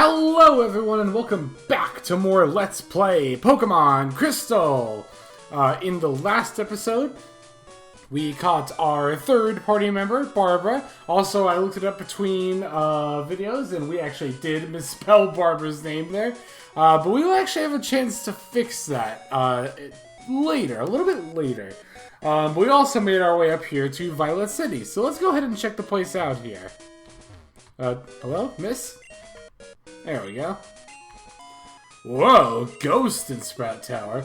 Hello everyone and welcome back to more Let's Play Pokemon Crystal! In the last episode, we caught our third party member, Barbara. Also, I looked it up between videos and we actually did misspell Barbara's name there. But we will actually have a chance to fix that later, a little bit later. But we also made our way up here to Violet City, so let's go ahead and check the place out here. Hello, miss? There we go. Whoa, ghost in Sprout Tower.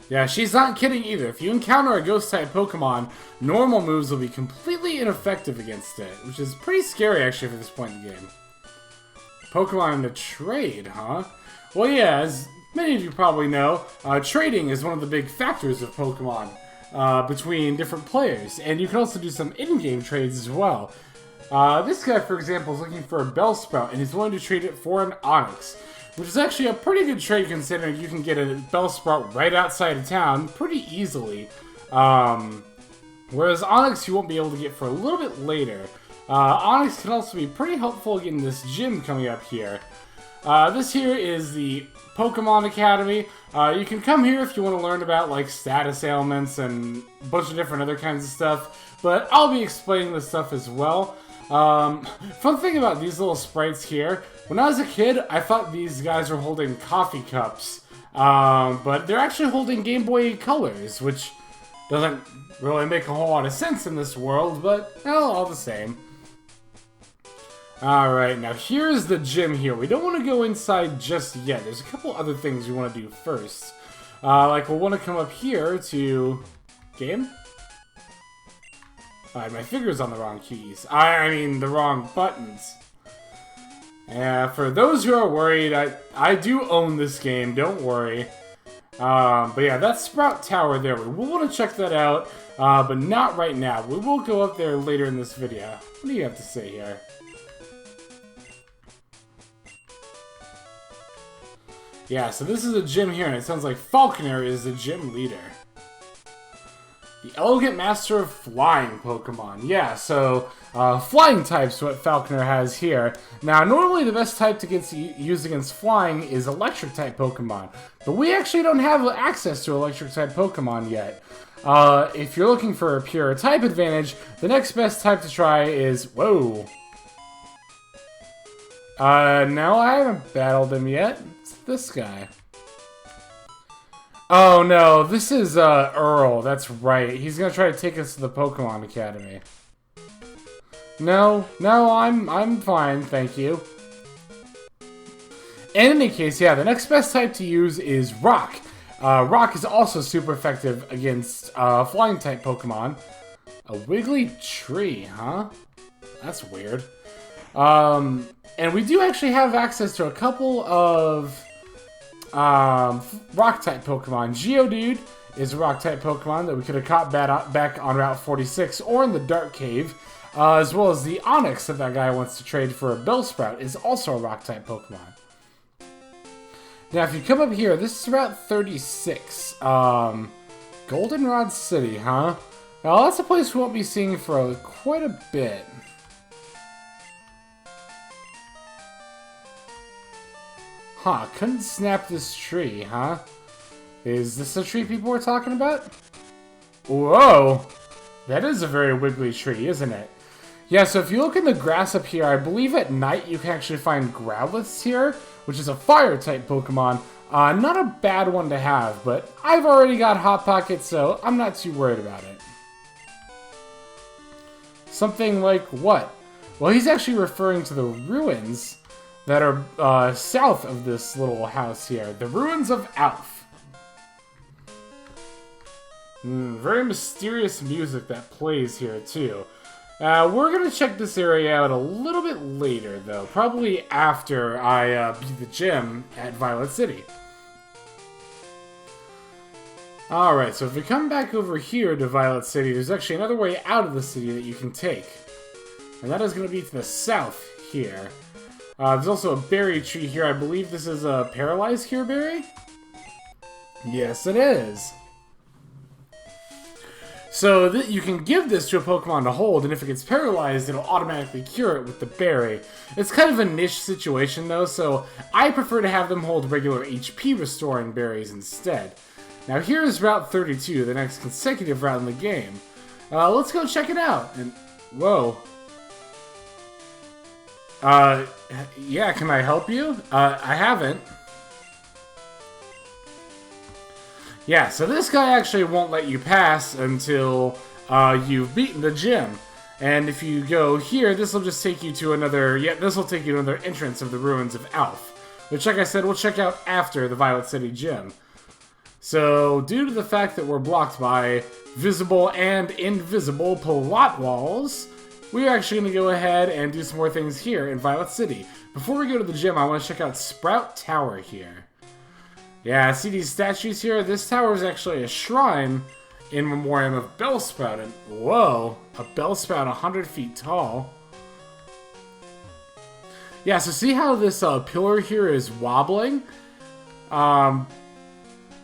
Yeah, she's not kidding either. If you encounter a ghost-type Pokemon, normal moves will be completely ineffective against it, which is pretty scary actually for this point in the game. Pokemon in the trade, huh? Well, yeah, as many of you probably know, trading is one of the big factors of Pokemon between different players, and you can also do some in-game trades as well. This guy, for example, is looking for a Bellsprout, and he's willing to trade it for an Onix, which is actually a pretty good trade considering you can get a Bellsprout right outside of town pretty easily. Whereas Onix you won't be able to get for a little bit later. Onix can also be pretty helpful in this gym coming up here. This here is the Pokemon Academy. You can come here if you want to learn about like status ailments and a bunch of different other kinds of stuff, but I'll be explaining this stuff as well. Fun thing about these little sprites here, when I was a kid, I thought these guys were holding coffee cups, but they're actually holding Game Boy Colors, which doesn't really make a whole lot of sense in this world, but, well, all the same. Alright, now here's the gym here. We don't want to go inside just yet. There's a couple other things we want to do first. Like, we'll want to come up here to... Game? Alright, my finger's on the wrong keys. I mean, the wrong buttons. For those who are worried, I do own this game, don't worry. But yeah, that's Sprout Tower there. We will want to check that out, but not right now. We will go up there later in this video. What do you have to say here? Yeah, so this is a gym here, and it sounds like Falconer is the gym leader. The Elegant Master of Flying Pokemon. Yeah, so Flying type's what Falconer has here. Now, normally the best type to use against Flying is Electric type Pokemon, but we actually don't have access to Electric type Pokemon yet. If you're looking for a pure type advantage, the next best type to try is... Whoa. No, I haven't battled him yet. It's this guy. Oh no, this is Earl, that's right. He's gonna try to take us to the Pokemon Academy. No, I'm fine, thank you. In any case, yeah, the next best type to use is Rock. Rock is also super effective against flying type Pokemon. A wiggly tree, huh? That's weird. And we do actually have access to a couple of Rock-type Pokemon. Geodude is a Rock-type Pokemon that we could have caught back on Route 46 or in the Dark Cave, as well as the Onix that guy wants to trade for a Bellsprout is also a Rock-type Pokemon. Now, if you come up here, this is Route 36. Goldenrod City, huh? Now, that's a place we won't be seeing for quite a bit. Huh, couldn't snap this tree, huh? Is this the tree people were talking about? Whoa! That is a very wiggly tree, isn't it? Yeah, so if you look in the grass up here, I believe at night you can actually find Growlithe here, which is a fire-type Pokemon. Not a bad one to have, but I've already got Hot Pocket, so I'm not too worried about it. Something like what? Well, he's actually referring to the ruins that are south of this little house here. The Ruins of Alph. Very mysterious music that plays here, too. We're going to check this area out a little bit later, though. Probably after I beat the gym at Violet City. Alright, so if we come back over here to Violet City, there's actually another way out of the city that you can take. And that is going to be to the south here. There's also a berry tree here. I believe this is a Paralyzed Cure berry? Yes, it is. So that you can give this to a Pokemon to hold, and if it gets paralyzed, it'll automatically cure it with the berry. It's kind of a niche situation though, so I prefer to have them hold regular HP restoring berries instead. Now here's Route 32, the next consecutive route in the game. Let's go check it out. And whoa. Yeah, can I help you? I haven't. Yeah, so this guy actually won't let you pass until you've beaten the gym. And if you go here, this will just take you to another... Yeah, this will take you to another entrance of the Ruins of Alph. Which, like I said, we'll check out after the Violet City gym. So, due to the fact that we're blocked by visible and invisible plot walls, we're actually going to go ahead and do some more things here in Violet City. Before we go to the gym, I want to check out Sprout Tower here. Yeah, see these statues here? This tower is actually a shrine in memoriam of Bellsprout. And whoa, a Bellsprout 100 feet tall. Yeah, so see how this pillar here is wobbling?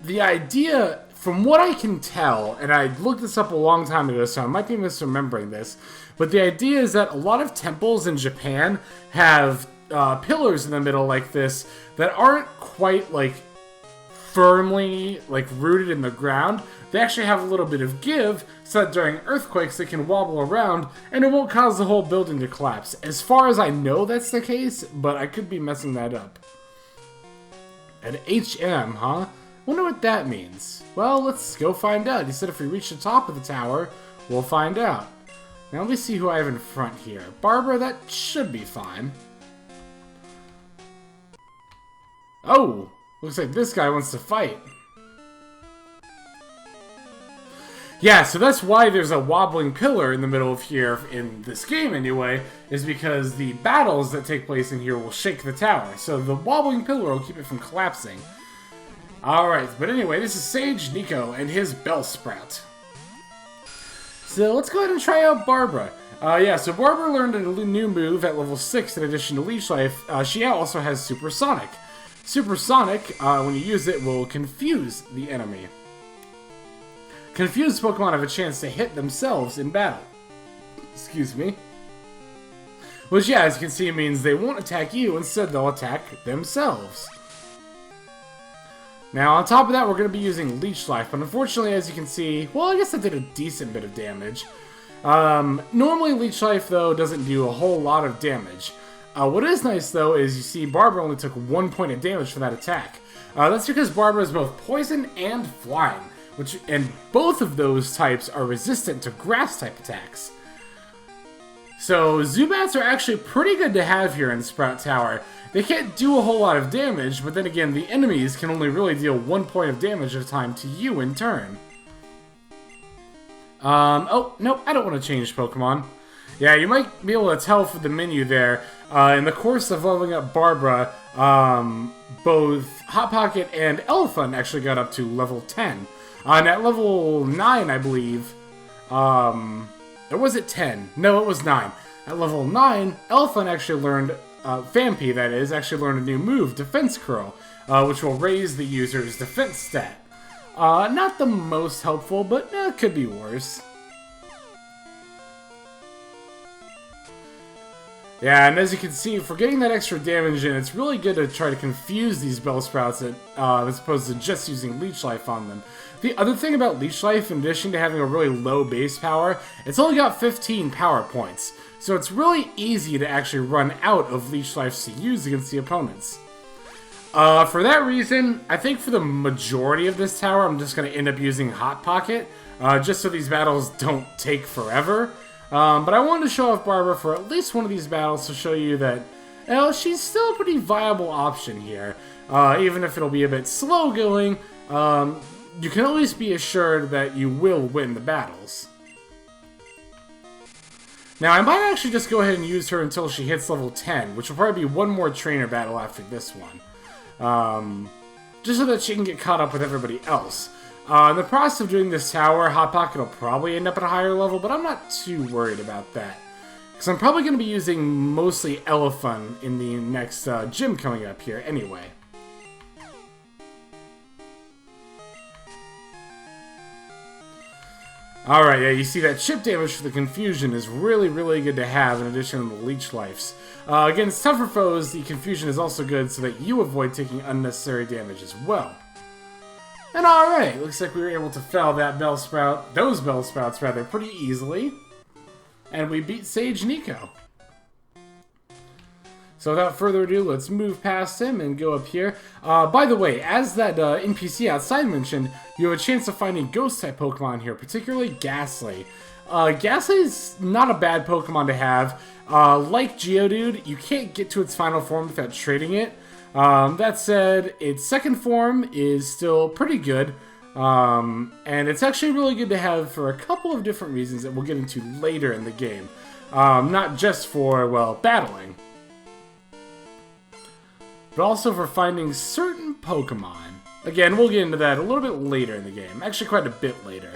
The idea, from what I can tell, and I looked this up a long time ago, so I might be misremembering this, but the idea is that a lot of temples in Japan have pillars in the middle like this that aren't quite, like, firmly, like, rooted in the ground. They actually have a little bit of give, so that during earthquakes they can wobble around, and it won't cause the whole building to collapse. As far as I know, that's the case, but I could be messing that up. An HM, huh? Wonder what that means. Well, let's go find out. He said if we reach the top of the tower, we'll find out. Now let me see who I have in front here. Barbara, that should be fine. Oh! Looks like this guy wants to fight. Yeah, so that's why there's a wobbling pillar in the middle of here, in this game anyway, is because the battles that take place in here will shake the tower. So the wobbling pillar will keep it from collapsing. Alright, but anyway, this is Sage Nico and his Bellsprout. So let's go ahead and try out Barbara. Yeah, so Barbara learned a new move at level 6 in addition to Leech Life. She also has Supersonic. Supersonic, when you use it, will confuse the enemy. Confused Pokemon have a chance to hit themselves in battle. Excuse me. Which, yeah, as you can see, means they won't attack you, instead they'll attack themselves. Now, on top of that, we're going to be using Leech Life, but unfortunately, as you can see, well, I guess that did a decent bit of damage. Normally, Leech Life, though, doesn't do a whole lot of damage. What is nice, though, is you see Barbara only took 1 point of damage for that attack. That's because Barbara is both poison and flying, and both of those types are resistant to grass-type attacks. So, Zubats are actually pretty good to have here in Sprout Tower. They can't do a whole lot of damage, but then again, the enemies can only really deal 1 point of damage at a time to you in turn. Oh, nope, I don't want to change Pokemon. Yeah, you might be able to tell from the menu there, in the course of leveling up Barbara, both Hot Pocket and Elephant actually got up to level 10. And at level 9, I believe, or was it 10? No, it was 9. At level 9, Elephant actually learned, Phanpy, that is, actually learned a new move, Defense Curl, which will raise the user's defense stat. Not the most helpful, but it could be worse. Yeah, and as you can see, for getting that extra damage in, it's really good to try to confuse these Bellsprouts as opposed to just using Leech Life on them. The other thing about Leech Life, in addition to having a really low base power, it's only got 15 power points. So it's really easy to actually run out of Leech Life to use against the opponents. For that reason, I think for the majority of this tower, I'm just going to end up using Hot Pocket, just so these battles don't take forever. But I wanted to show off Barbara for at least one of these battles to show you that, you know, she's still a pretty viable option here. Even if it'll be a bit slow going, you can always be assured that you will win the battles. Now, I might actually just go ahead and use her until she hits level 10, which will probably be one more trainer battle after this one. Just so that she can get caught up with everybody else. In the process of doing this tower, Hot Pocket will probably end up at a higher level, but I'm not too worried about that. Because I'm probably going to be using mostly Elephant in the next gym coming up here anyway. Alright, yeah, you see that chip damage for the Confusion is really, really good to have in addition to the Leech Lives. Against tougher foes, the Confusion is also good so that you avoid taking unnecessary damage as well. And alright, looks like we were able to fell that Bellsprout, those Bellsprouts rather, pretty easily. And we beat Sage Nico. So without further ado, let's move past him and go up here. By the way, as that NPC outside mentioned, you have a chance of finding Ghost-type Pokemon here, particularly Ghastly. Ghastly is not a bad Pokemon to have. Like Geodude, you can't get to its final form without trading it. That said, its second form is still pretty good. And it's actually really good to have for a couple of different reasons that we'll get into later in the game. Not just for, well, battling, but also for finding certain Pokemon. Again, we'll get into that a little bit later in the game. Actually, quite a bit later.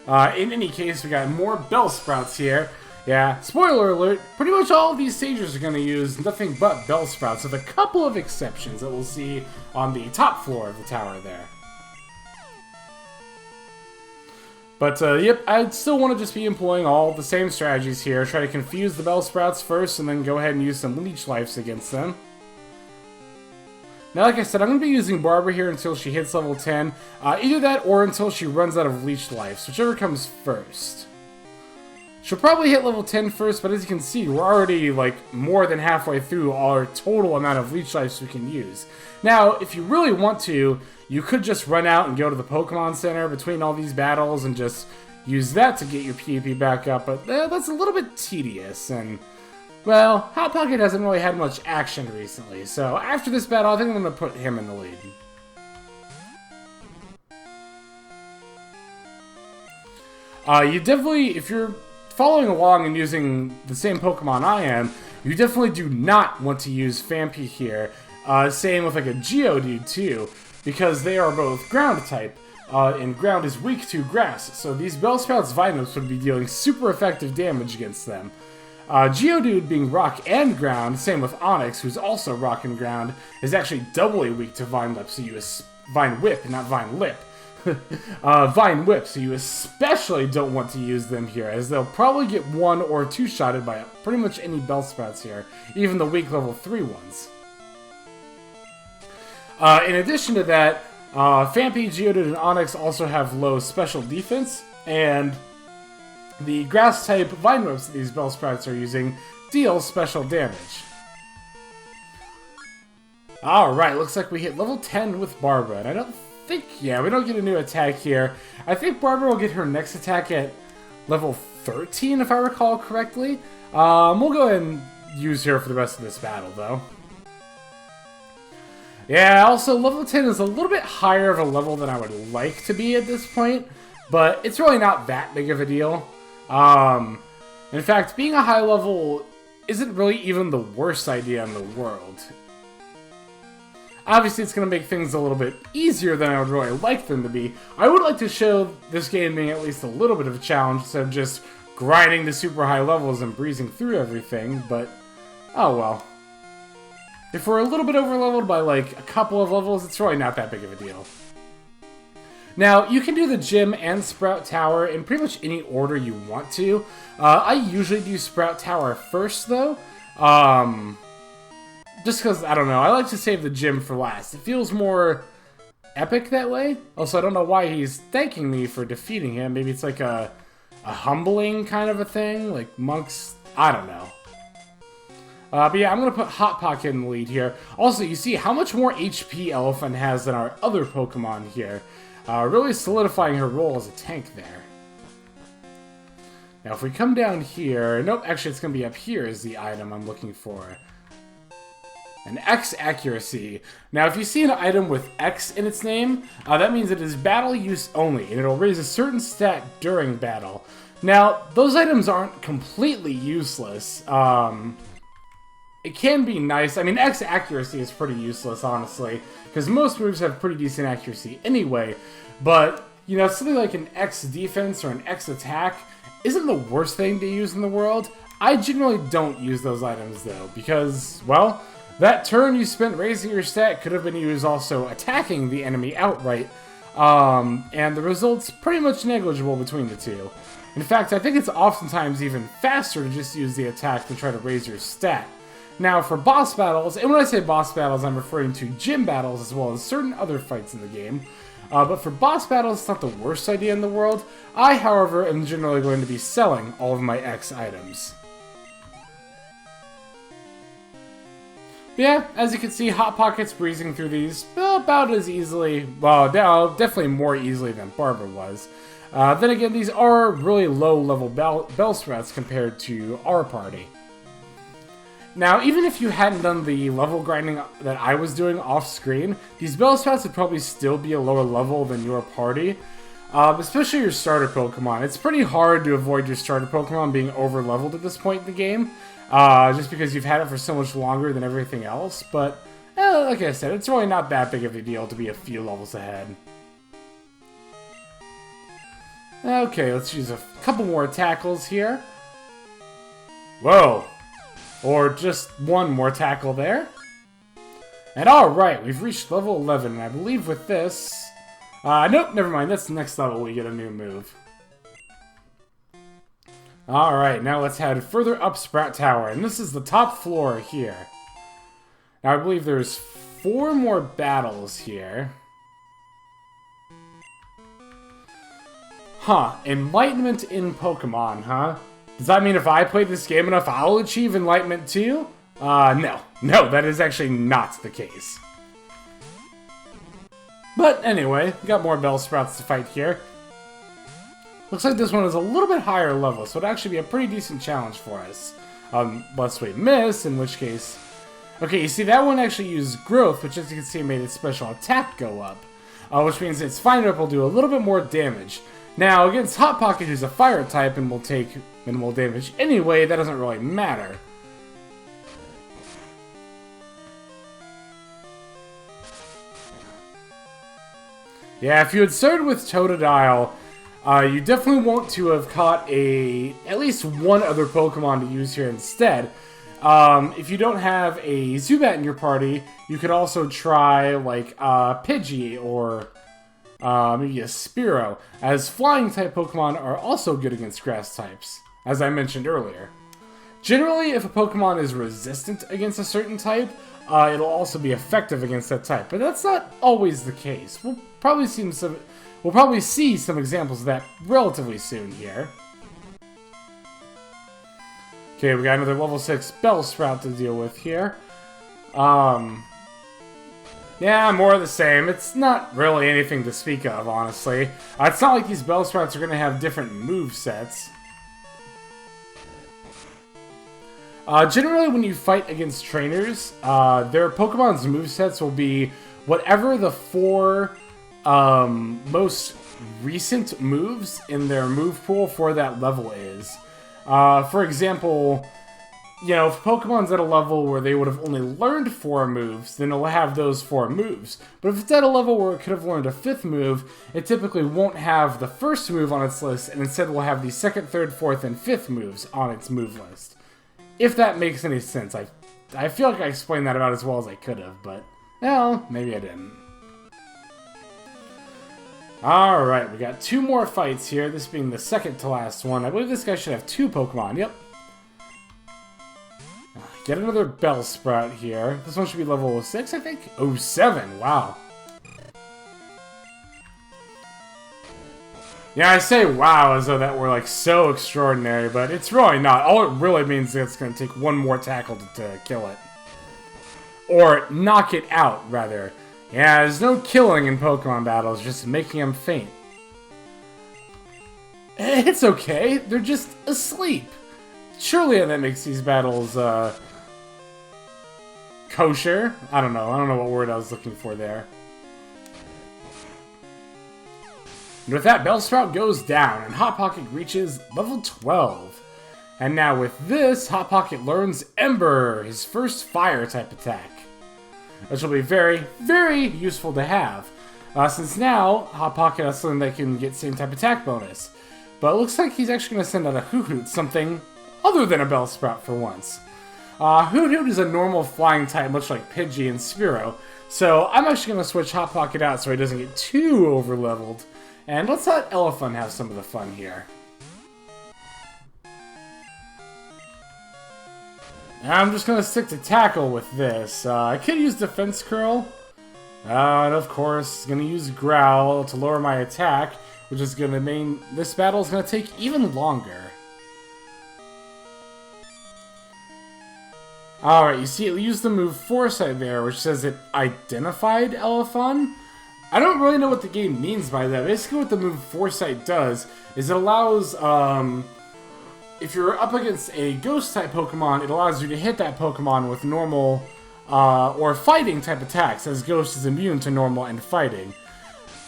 In any case, we got more Bellsprouts here. Yeah, spoiler alert, pretty much all of these stages are going to use nothing but Bellsprouts, with a couple of exceptions that we'll see on the top floor of the tower there. But, yep, I'd still want to just be employing all the same strategies here. Try to confuse the Bellsprouts first, and then go ahead and use some Leech Lives against them. Now, like I said, I'm going to be using Barbara here until she hits level 10. Either that or until she runs out of Leech Lives, whichever comes first. She'll probably hit level 10 first, but as you can see, we're already, like, more than halfway through our total amount of Leech Lives we can use. Now, if you really want to, you could just run out and go to the Pokemon Center between all these battles and just use that to get your PvP back up, but that's a little bit tedious, and, well, Hot Pocket hasn't really had much action recently, so after this battle, I think I'm going to put him in the lead. You definitely, if you're following along and using the same Pokemon I am, you definitely do not want to use Phanpy here. Same with like a Geodude too, because they are both ground type, and ground is weak to grass, so these Bellsprout's Vine would be dealing super effective damage against them. Geodude being rock and ground, same with Onix, who's also rock and ground, is actually doubly weak to Vine Whip, so you Vine Whip, not Vine Lip. Vine Whip, so you especially don't want to use them here, as they'll probably get 1 or 2 shotted by pretty much any Bellsprouts here, even the weak level 3 ones. In addition to that, Phanpy, Geodude, and Onix also have low special defense, and the grass-type Vine Whips that these Bellsprouts are using deal special damage. Alright, looks like we hit level 10 with Barbara, and I don't think, yeah, we don't get a new attack here. I think Barbara will get her next attack at level 13, if I recall correctly. We'll go ahead and use her for the rest of this battle, though. Yeah, also, level 10 is a little bit higher of a level than I would like to be at this point, but it's really not that big of a deal. In fact, being a high level isn't really even the worst idea in the world. Obviously, it's going to make things a little bit easier than I would really like them to be. I would like to show this game being at least a little bit of a challenge instead of just grinding to super high levels and breezing through everything, but oh well. If we're a little bit over-leveled by like a couple of levels, it's really not that big of a deal. Now, you can do the Gym and Sprout Tower in pretty much any order you want to. I usually do Sprout Tower first, though. Just because, I don't know, I like to save the Gym for last. It feels more epic that way. Also, I don't know why he's thanking me for defeating him. Maybe it's like a humbling kind of a thing, like monks, I don't know. But yeah, I'm going to put Hot Pocket in the lead here. Also, you see how much more HP Elephant has than our other Pokemon here. Really solidifying her role as a tank there. Now, if we come down here... Nope, actually, it's going to be up here is the item I'm looking for. An X accuracy. Now, if you see an item with X in its name, that means it is battle use only, and it'll raise a certain stat during battle. Now, those items aren't completely useless. It can be nice. I mean, X accuracy is pretty useless, honestly, because most moves have pretty decent accuracy anyway. But, you know, something like an X defense or an X attack isn't the worst thing to use in the world. I generally don't use those items, though, because, well, that turn you spent raising your stat could have been used also attacking the enemy outright. and the results pretty much negligible between the two. In fact, I think it's oftentimes even faster to just use the attack than try to raise your stat. Now, for boss battles, and when I say boss battles, I'm referring to gym battles as well as certain other fights in the game. But for boss battles, it's not the worst idea in the world. I, however, am generally going to be selling all of my X items. Yeah, as you can see, Hot Pocket's breezing through these about as easily, well, definitely more easily than Barbara was. Then again, these are really low-level Bellsprouts compared to our party. Now, even if you hadn't done the level grinding that I was doing off-screen, these Bellsprouts would probably still be a lower level than your party. Especially your starter Pokemon. It's pretty hard to avoid your starter Pokemon being over-leveled at this point in the game. Just because you've had it for so much longer than everything else. But, like I said, it's really not that big of a deal to be a few levels ahead. Okay, let's use a couple more tackles here. Whoa! Or just one more tackle there. And alright, we've reached level 11, and I believe with this... nope, never mind, that's the next level we get a new move. Alright, now let's head further up Sprout Tower, and this is the top floor here. Now I believe there's 4 more battles here. Huh, Enlightenment in Pokemon, huh? Does that mean if I play this game enough, I'll achieve Enlightenment too? No. No, that is actually not the case. But anyway, we got more Bellsprouts to fight here. Looks like this one is a little bit higher level, so it'd actually be a pretty decent challenge for us. Unless we miss, in which case... Okay, you see, that one actually used Growth, which as you can see made its special attack go up. Which means its Find Up will do a little bit more damage. Now, against Hot Pocket, who's a fire type and will take minimal damage anyway, that doesn't really matter. Yeah, if you had started with Totodile, you definitely want to have caught at least one other Pokemon to use here instead. If you don't have a Zubat in your party, you could also try, like, Pidgey or... maybe a Spearow, as flying-type Pokemon are also good against grass types, as I mentioned earlier. Generally, if a Pokemon is resistant against a certain type, it'll also be effective against that type, but that's not always the case. We'll probably see some examples of that relatively soon here. Okay, we got another level 6 Bellsprout to deal with here. Yeah, more of the same. It's not really anything to speak of, honestly. It's not like these Bellsprouts are going to have different movesets. Generally, when you fight against trainers, their Pokemon's movesets will be whatever the 4 most recent moves in their move pool for that level is. For example... You know, if Pokemon's at a level where they would have only learned 4 moves, then it'll have those 4 moves. But if it's at a level where it could have learned a 5th move, it typically won't have the first move on its list, and instead will have the 2nd, 3rd, 4th, and 5th moves on its move list. If that makes any sense. I feel like I explained that about as well as I could have, but, well, maybe I didn't. Alright, we got 2 more fights here, this being the second to last one. I believe this guy should have 2 Pokemon, yep. Get another Bellsprout here. This one should be level 6, I think? Oh, 7, wow. Yeah, I say wow as though that were, like, so extraordinary, but it's really not. All it really means is it's going to take one more tackle to kill it. Or knock it out, rather. Yeah, there's no killing in Pokemon battles, just making them faint. It's okay, they're just asleep. Surely that makes these battles, kosher? I don't know what word I was looking for there. And with that, Bellsprout goes down, and Hot Pocket reaches level 12. And now with this, Hot Pocket learns Ember, his first fire-type attack. Which will be very, very useful to have. Since now, Hot Pocket has something that can get same-type attack bonus. But it looks like he's actually going to send out a Hoothoot, something other than a Bellsprout for once. Hoothoot is a normal flying type, much like Pidgey and Spearow, So I'm actually going to switch Hot Pocket out so he doesn't get too over-leveled. And let's let Elephant have some of the fun here. I'm just going to stick to Tackle with this. I could use Defense Curl. And of course, going to use Growl to lower my attack, which is going to mean this battle is going to take even longer. Alright, you see it used the move Foresight there, which says it identified Elephant. I don't really know what the game means by that. Basically what the move Foresight does is it allows, if you're up against a Ghost-type Pokemon, it allows you to hit that Pokemon with normal, or fighting-type attacks, as Ghost is immune to normal and fighting.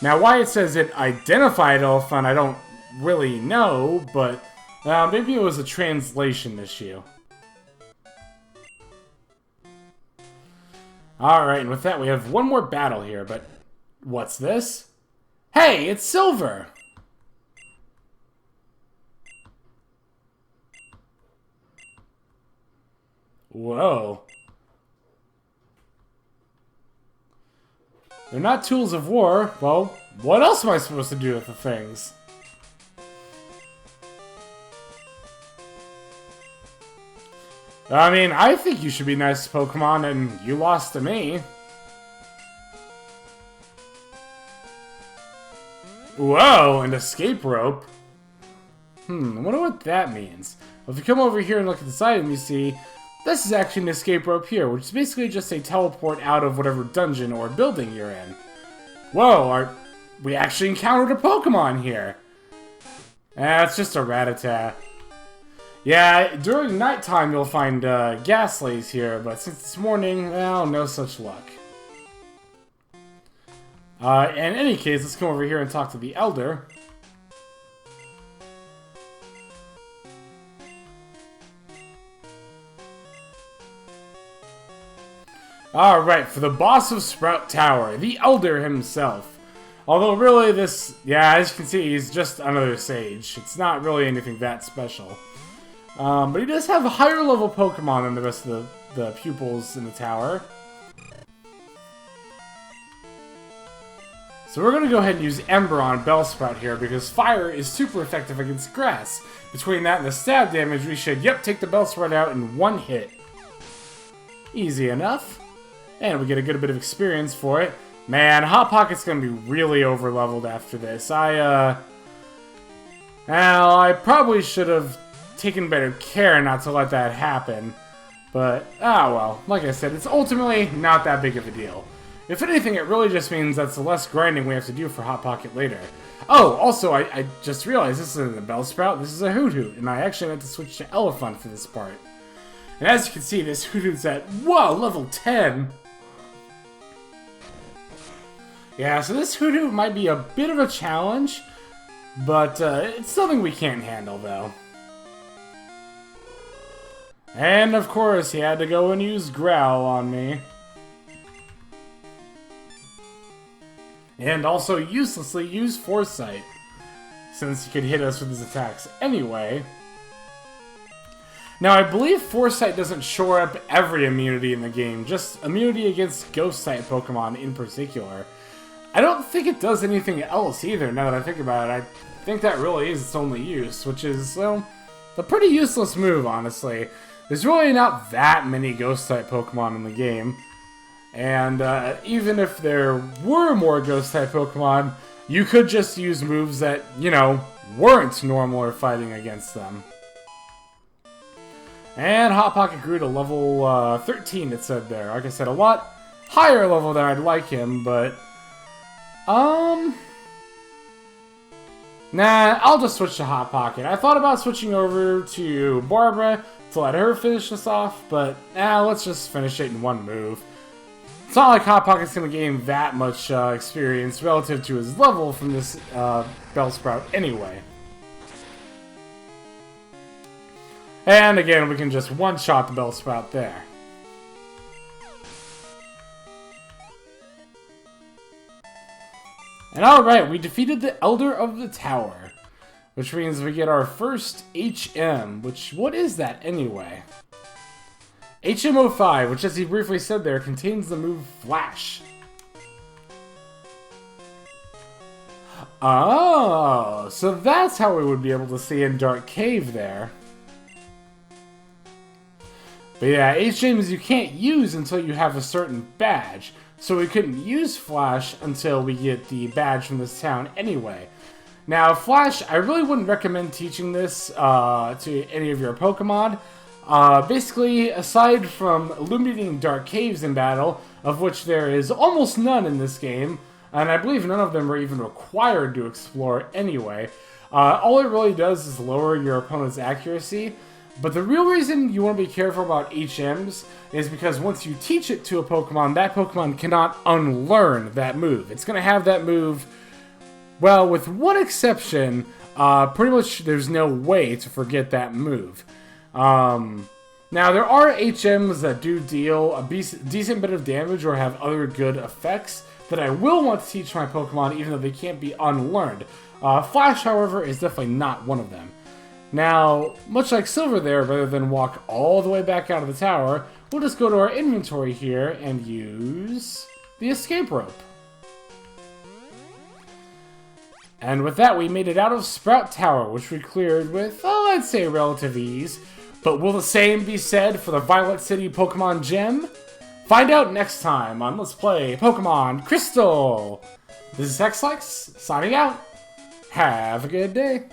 Now, why it says it identified Elephant, I don't really know, but maybe it was a translation issue. Alright, and with that, we have one more battle here, but what's this? Hey, it's Silver! Whoa. They're not tools of war. Well, what else am I supposed to do with the things? I mean, I think you should be nice to Pokemon, and you lost to me. Whoa, an escape rope. I wonder what that means. Well, if you come over here and look at this item, you see this is actually an escape rope here, which is basically just a teleport out of whatever dungeon or building you're in. Whoa, we actually encountered a Pokemon here. It's just a Rattata. Yeah, during nighttime you'll find Gastlies here, but since it's morning, well, no such luck. In any case, let's come over here and talk to the Elder. Alright, for the boss of Sprout Tower, the Elder himself. Although really this, yeah, as you can see, he's just another Sage. It's not really anything that special. But he does have a higher level Pokemon than the rest of the pupils in the tower. So we're going to go ahead and use Ember on Bellsprout here, because Fire is super effective against Grass. Between that and the stab damage, we should, take the Bellsprout out in one hit. Easy enough. And we get a good bit of experience for it. Man, Hot Pocket's going to be really over-leveled after this. Well, I probably should have taken better care not to let that happen. But, well, like I said, it's ultimately not that big of a deal. If anything, it really just means that's less grinding we have to do for Hot Pocket later. Oh, also, I just realized this isn't a Bellsprout, this is a Hoothoot, and I actually had to switch to Elephant for this part. And as you can see, this Hoothoot's at, whoa, level 10! Yeah, so this Hoothoot might be a bit of a challenge, but it's something we can't handle, though. And, of course, he had to go and use Growl on me. And also uselessly use Foresight, since he could hit us with his attacks anyway. Now, I believe Foresight doesn't shore up every immunity in the game, just immunity against Ghost-type Pokemon in particular. I don't think it does anything else either, now that I think about it. I think that really is its only use, which is, well, a pretty useless move, honestly. There's really not that many Ghost-type Pokemon in the game. And even if there were more Ghost-type Pokemon, you could just use moves that, weren't normal or fighting against them. And Hot Pocket grew to level 13, it said there. Like I said, a lot higher level than I'd like him, but... Nah, I'll just switch to Hot Pocket. I thought about switching over to Barbara to let her finish this off, but let's just finish it in one move. It's not like Hot Pocket's going to gain that much experience relative to his level from this Bellsprout anyway. And again, we can just one-shot the Bellsprout there. And alright, we defeated the Elder of the Tower, which means we get our first HM, which, what is that anyway? HM05, which as he briefly said there, contains the move Flash. Oh, so that's how we would be able to see in Dark Cave there. But yeah, H-Gems you can't use until you have a certain badge. So we couldn't use Flash until we get the badge from this town anyway. Now, Flash, I really wouldn't recommend teaching this to any of your Pokemon. Basically, aside from illuminating dark caves in battle, of which there is almost none in this game, and I believe none of them are even required to explore anyway, all it really does is lower your opponent's accuracy. But the real reason you want to be careful about HMs is because once you teach it to a Pokemon, that Pokemon cannot unlearn that move. It's going to have that move, well, with one exception, pretty much there's no way to forget that move. Now, there are HMs that do deal a decent bit of damage or have other good effects that I will want to teach my Pokemon even though they can't be unlearned. Flash, however, is definitely not one of them. Now, much like Silver there, rather than walk all the way back out of the tower, we'll just go to our inventory here and use the escape rope. And with that, we made it out of Sprout Tower, which we cleared with, oh, I'd say relative ease. But will the same be said for the Violet City Pokemon Gym? Find out next time on Let's Play Pokemon Crystal! This is Hexlex, signing out. Have a good day.